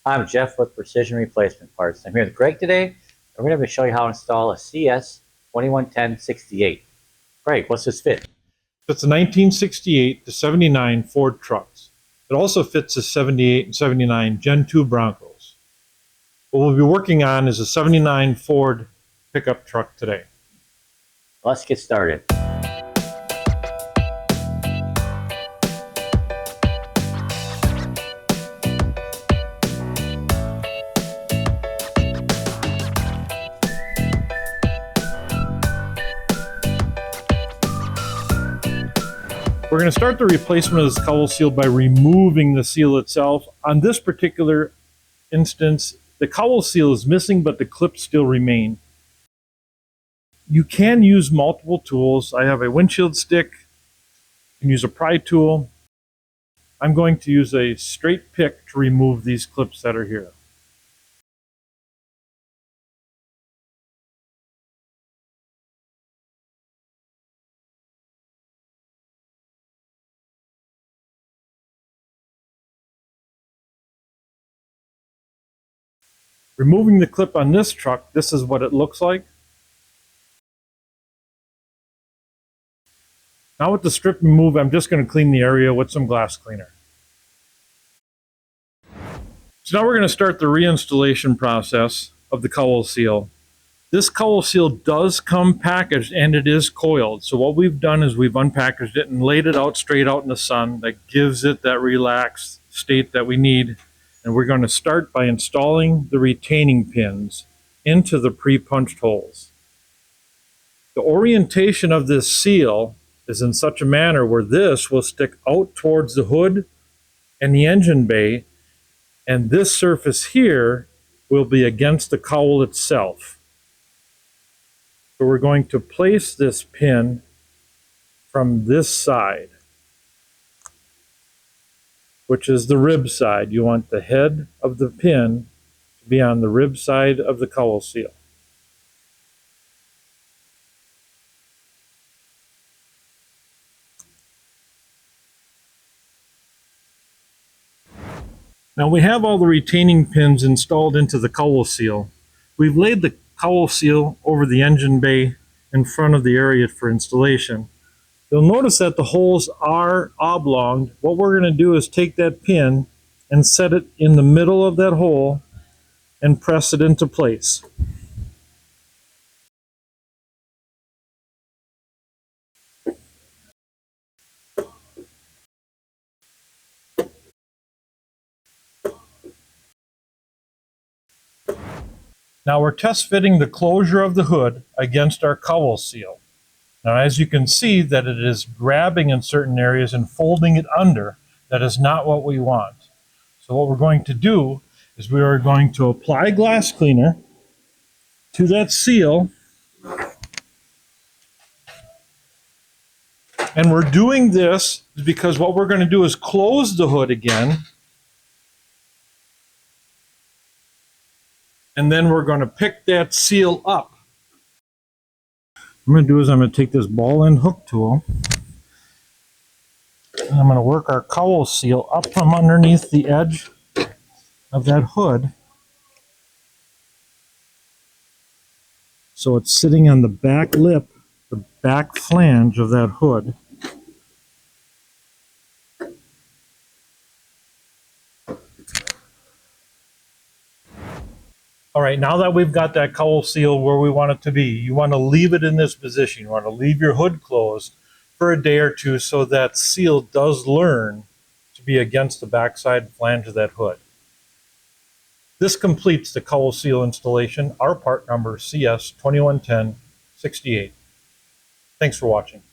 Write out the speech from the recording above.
I'm Jeff with Precision Replacement Parts. I'm here with Greg today, and we're going to show you how to install a CS211068. Greg, what's this fit? Fits a 1968 to 79 Ford trucks. It also fits the 78 and 79 Gen 2 Broncos. What we'll be working on is a 79 Ford pickup truck today. Let's get started. We're going to start the replacement of this cowl seal by removing the seal itself. On this particular instance, the cowl seal is missing, but the clips still remain. You can use multiple tools. I have a windshield stick. You can use a pry tool. I'm going to use a straight pick to remove these clips that are here. Removing the clip on this truck, this is what it looks like. Now with the strip removed, I'm just going to clean the area with some glass cleaner. So now we're going to start the reinstallation process of the cowl seal. This cowl seal does come packaged and it is coiled. So what we've done is we've unpackaged it and laid it out straight out in the sun. That gives it that relaxed state that we need. And we're going to start by installing the retaining pins into the pre-punched holes. The orientation of this seal is in such a manner where this will stick out towards the hood and the engine bay, and this surface here will be against the cowl itself. So we're going to place this pin from this side, which is the rib side. You want the head of the pin to be on the rib side of the cowl seal. Now we have all the retaining pins installed into the cowl seal. We've laid the cowl seal over the engine bay in front of the area for installation. You'll notice that the holes are oblong. What we're going to do is take that pin and set it in the middle of that hole and press it into place. Now we're test fitting the closure of the hood against our cowl seal. Now as you can see that it is grabbing in certain areas and folding it under. That is not what we want. So what we're going to do is we are going to apply glass cleaner to that seal. And we're doing this because what we're going to do is close the hood again. And then we're going to pick that seal up. What I'm going to do is I'm going to take this ball end hook tool and I'm going to work our cowl seal up from underneath the edge of that hood. So it's sitting on the back lip, the back flange of that hood. All right, now that we've got that cowl seal where we want it to be, you want to leave it in this position. You want to leave your hood closed for a day or two so that seal does learn to be against the backside flange of that hood. This completes the cowl seal installation. Our part number CS211068. Thanks for watching.